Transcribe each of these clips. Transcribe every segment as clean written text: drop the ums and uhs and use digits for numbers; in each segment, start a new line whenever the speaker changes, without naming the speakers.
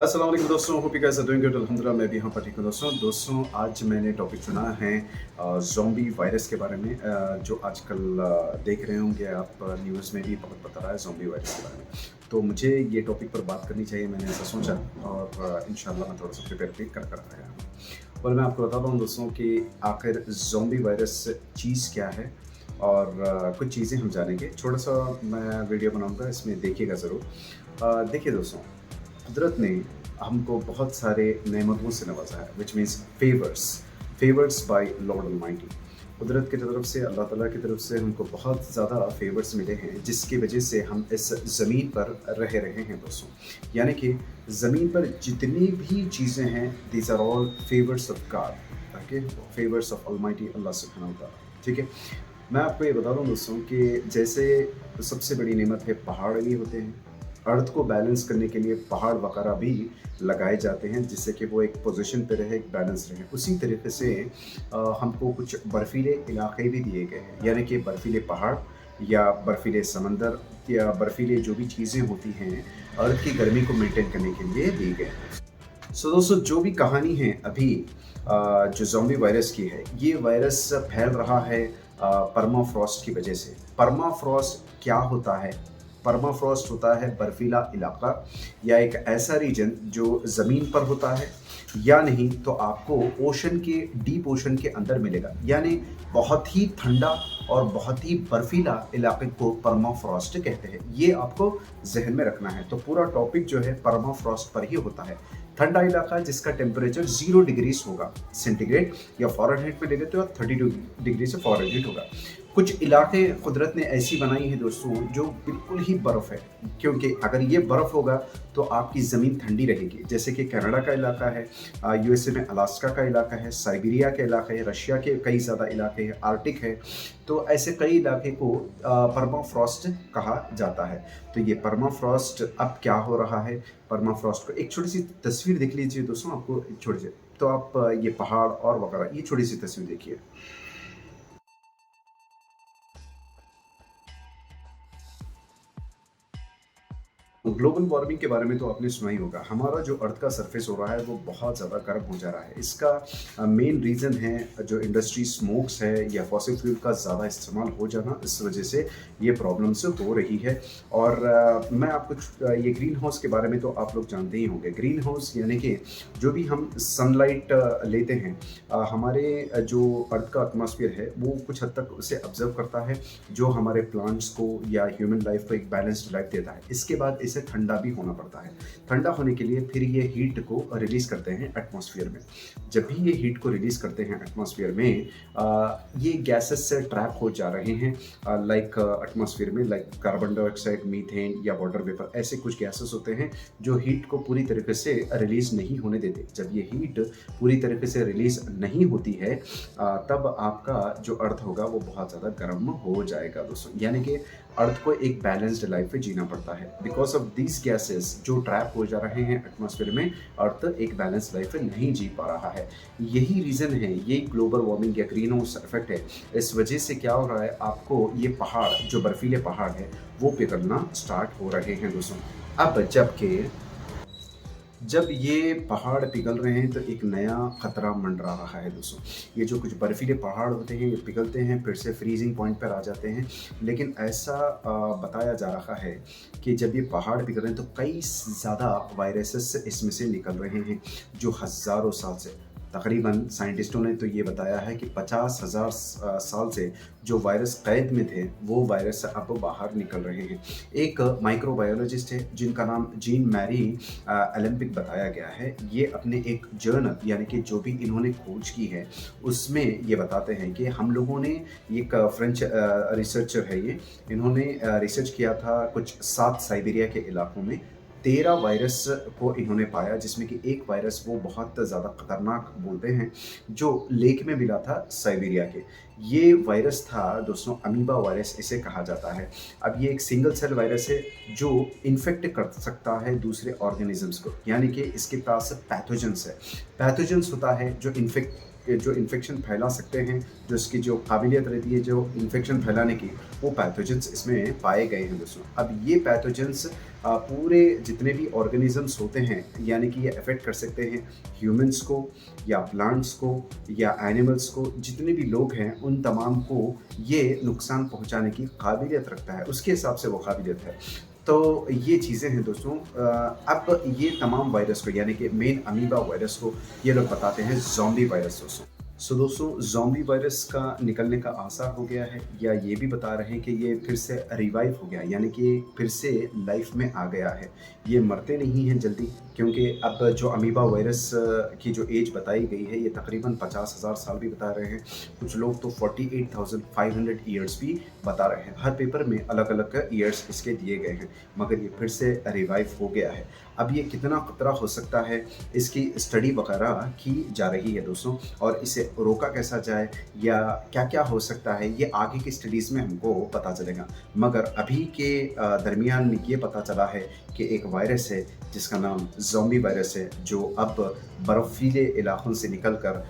अस्सलाम वालेकुम दोस्तों, hope you guys are doing good. अल्हम्दुलिल्लाह मैं भी यहाँ पर ठीक हूँ दोस्तों आज मैंने टॉपिक चुना है ज़ॉम्बी वायरस के बारे में, जो आजकल देख रहे होंगे आप, न्यूज़ में भी बहुत बता रहा है ज़ॉम्बी वायरस के बारे में। तो मुझे ये टॉपिक पर बात करनी चाहिए, मैंने ऐसा सोचा और इंशाल्लाह मैं थोड़ा सा प्रिपेयर भी कर आया हूँ। और मैं आपको बताता हूँ दोस्तों कि आखिर ज़ॉम्बी वायरस चीज़ क्या है और कुछ चीज़ें हम जानेंगे। छोटा सा मैं वीडियो बनाऊँगा, इसमें देखिएगा ज़रूर। देखिए दोस्तों, कुदरत ने हमको बहुत सारे नेमतों से नवाजा है, which means favours by Lord Almighty. कुदरत की तरफ से, अल्लाह ताला की तरफ से हमको बहुत ज़्यादा फेवर्स मिले हैं, जिसकी वजह से हम इस ज़मीन पर रह रहे हैं दोस्तों। यानी कि ज़मीन पर जितनी भी चीज़ें हैं, these are all favours of God, okay, favours of almighty Allah सुब्हानहू व तआला। ठीक है, मैं आपको ये बता रहा हूँ दोस्तों कि जैसे सबसे बड़ी नेमत है, पहाड़ भी होते हैं। अर्थ को बैलेंस करने के लिए पहाड़ वगैरह भी लगाए जाते हैं, जिससे कि वो एक पोजीशन पे रहे, एक बैलेंस रहे। उसी तरीके से हमको कुछ बर्फीले इलाके भी दिए गए हैं, यानी कि बर्फीले पहाड़ या बर्फीले समंदर या बर्फीले जो भी चीज़ें होती हैं, अर्थ की गर्मी को मेंटेन करने के लिए दी गए हैं। सो दोस्तों, जो भी कहानी है अभी जो ज़ॉम्बी वायरस की है, ये वायरस फैल रहा है परमाफ्रॉस्ट की वजह से। परमाफ्रॉस्ट क्या होता है? परमाफ्रॉस्ट होता है बर्फीला इलाका या एक ऐसा रीजन जो ज़मीन पर होता है, या नहीं तो आपको ओशन के, डीप ओशन के अंदर मिलेगा। यानी बहुत ही ठंडा और बहुत ही बर्फीला इलाके को परमाफ्रॉस्ट कहते हैं। ये आपको जहन में रखना है। तो पूरा टॉपिक जो है परमाफ्रॉस्ट पर ही होता है। ठंडा इलाका जिसका टेम्परेचर 0 डिग्रीज होगा सेंटीग्रेड, या फ़ारेनहाइट में ले लेते हो 32 डिग्री से फ़ारेनहाइट होगा। कुछ इलाके कुदरत ने ऐसी बनाई है दोस्तों, जो बिल्कुल ही बर्फ़ है, क्योंकि अगर ये बर्फ़ होगा तो आपकी ज़मीन ठंडी रहेगी। जैसे कि कनाडा का इलाका है, यूएसए में अलास्का का इलाका है, साइबेरिया का इलाका है, रशिया के कई ज़्यादा इलाके हैं, आर्टिक है। तो ऐसे कई इलाके को परमाफ्रॉस्ट कहा जाता है। तो ये परमाफ्रॉस्ट अब क्या हो रहा है, परमाफ्रॉस्ट को एक छोटी सी तस्वीर देख लीजिए दोस्तों, आपको एक छोटी सी, तो आप ये पहाड़ और वगैरह, ये छोटी सी तस्वीर देखिए। ग्लोबल वार्मिंग के बारे में तो आपने सुना ही होगा। हमारा जो अर्थ का सरफेस हो रहा है वो बहुत ज़्यादा गर्म हो जा रहा है। इसका मेन रीज़न है जो इंडस्ट्री स्मोक्स है या फॉसिल फ्यूल का ज़्यादा इस्तेमाल हो जाना, इस वजह से ये प्रॉब्लम्स हो रही है। और मैं आपको ये ग्रीन हाउस के बारे में तो आप लोग जानते ही होंगे। ग्रीन हाउस यानी कि जो भी हम सनलाइट लेते हैं, हमारे जो अर्थ का एटमॉस्फेयर है वो कुछ हद तक उसे ऑब्जर्व करता है, जो हमारे प्लांट्स को या ह्यूमन लाइफ को एक बैलेंस्ड लाइफ देता है। इसके बाद इसे ठंडा भी होना पड़ता है। ठंडा होने के लिए फिर ये हीट को रिलीज करते हैं एटमॉस्फेयर में। जब भी ये हीट को रिलीज करते हैं एटमॉस्फेयर में, ये गैसेस से ट्रैप हो जा रहे हैं लाइक एटमॉस्फेयर में, लाइक कार्बन डाइऑक्साइड, मीथेन या वाटर वेपर। ऐसे कुछ गैसेस होते हैं जो हीट को पूरी तरीके से रिलीज नहीं होने देते। जब ये हीट पूरी तरीके से रिलीज नहीं होती है, तब आपका जो अर्थ होगा वो बहुत ज़्यादा गर्म हो जाएगा दोस्तों। यानी कि अर्थ को एक बैलेंस्ड लाइफ में जीना पड़ता है। बिकॉज ऑफ दीज गैसेस जो ट्रैप हो जा रहे हैं एटमॉस्फेयर में, अर्थ एक बैलेंस्ड लाइफ में नहीं जी पा रहा है। यही रीज़न है, यही ग्लोबल वार्मिंग या ग्रीन हाउस इफेक्ट है। इस वजह से क्या हो रहा है, आपको ये पहाड़, जो बर्फीले पहाड़ है, वो पिघलना स्टार्ट हो रहे हैं दोस्तों। अब जब ये पहाड़ पिघल रहे हैं तो एक नया खतरा मंडरा रहा है दोस्तों। ये जो कुछ बर्फीले पहाड़ होते हैं, ये पिघलते हैं, फिर से फ्रीजिंग पॉइंट पर आ जाते हैं। लेकिन ऐसा बताया जा रहा है कि जब ये पहाड़ पिघल रहे हैं तो कई ज़्यादा वायरसेस इसमें से निकल रहे हैं, जो हज़ारों साल से, तकरीबन साइंटिस्टों ने तो ये बताया है कि 50,000 साल से जो वायरस कैद में थे, वो वायरस अब बाहर निकल रहे हैं। एक माइक्रोबायोलॉजिस्ट है जिनका नाम जीन मैरी ओलंपिक बताया गया है। ये अपने एक जर्नल, यानी कि जो भी इन्होंने खोज की है, उसमें ये बताते हैं कि हम लोगों ने, एक फ्रेंच रिसर्चर है ये, इन्होंने रिसर्च किया था कुछ 7 साइबेरिया के इलाकों में। 13 वायरस को इन्होंने पाया, जिसमें कि एक वायरस वो बहुत ज़्यादा खतरनाक बोलते हैं, जो लेक में मिला था साइबेरिया के। ये वायरस था दोस्तों, अमीबा वायरस इसे कहा जाता है। अब ये एक सिंगल सेल वायरस है जो इन्फेक्ट कर सकता है दूसरे ऑर्गेनिजम्स को, यानी कि इसके पास पैथोजेंस है। पैथोजेंस होता है जो इन्फेक्ट जो इन्फेक्शन फैला सकते हैं, जो इसकी जो काबिलियत रहती है जो इन्फेक्शन फैलाने की, वो पैथोजेंस इसमें पाए गए हैं दोस्तों। अब ये पैथोजेंस पूरे जितने भी ऑर्गेनिजम्स होते हैं, यानी कि ये अफेक्ट कर सकते हैं ह्यूमंस को या प्लांट्स को या एनिमल्स को, जितने भी लोग हैं उन तमाम को ये नुकसान पहुंचाने की काबिलियत रखता है, उसके हिसाब से वो काबिलियत है। तो ये चीज़ें हैं दोस्तों। अब ये तमाम वायरस को, यानी कि मेन अमीबा वायरस को ये लोग बताते हैं ज़ॉम्बी वायरस दोस्तों। सो दोस्तों, ज़ॉम्बी वायरस का निकलने का आसार हो गया है, या ये भी बता रहे हैं कि ये फिर से रिवाइव हो गया, यानी कि फिर से लाइफ में आ गया है। ये मरते नहीं हैं जल्दी, क्योंकि अब जो अमीबा वायरस की जो एज बताई गई है ये तकरीबन 50,000 साल भी बता रहे हैं। कुछ लोग तो 48,500 ईयर्स भी बता रहे हैं। हर पेपर में अलग अलग ईयर्स इसके दिए गए हैं, मगर ये फिर से रिवाइव हो गया है। अब ये कितना खतरा हो सकता है, इसकी स्टडी वगैरह की जा रही है दोस्तों, और इसे रोका कैसा जाए या क्या क्या हो सकता है, ये आगे की स्टडीज़ में हमको पता चलेगा। मगर अभी के दरमियान में ये पता चला है कि एक वायरस है जिसका नाम ज़ॉम्बी वायरस है, जो अब बर्फीले इलाकों से निकल कर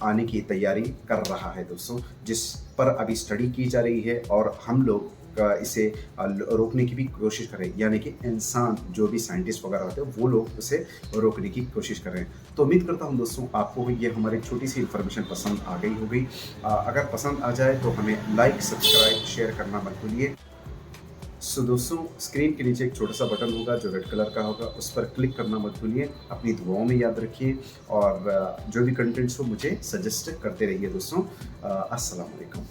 आने की तैयारी कर रहा है दोस्तों, जिस पर अभी स्टडी की जा रही है, और हम लोग इसे रोकने की भी कोशिश कर रहे हैं, यानी कि इंसान जो भी साइंटिस्ट वगैरह होते हैं वो लोग उसे रोकने की कोशिश कर रहे हैं। तो उम्मीद करता हूं दोस्तों आपको ये हमारी छोटी सी इन्फॉर्मेशन पसंद आ गई होगी। अगर पसंद आ जाए तो हमें लाइक, सब्सक्राइब, शेयर करना मत भूलिए। सो दोस्तों, स्क्रीन के नीचे एक छोटा सा बटन होगा जो रेड कलर का होगा, उस पर क्लिक करना मत भूलिए। अपनी दुआओं में याद रखिए, और जो भी कंटेंट्स हो मुझे सजेस्ट करते रहिए दोस्तों। अस्सलाम वालेकुम।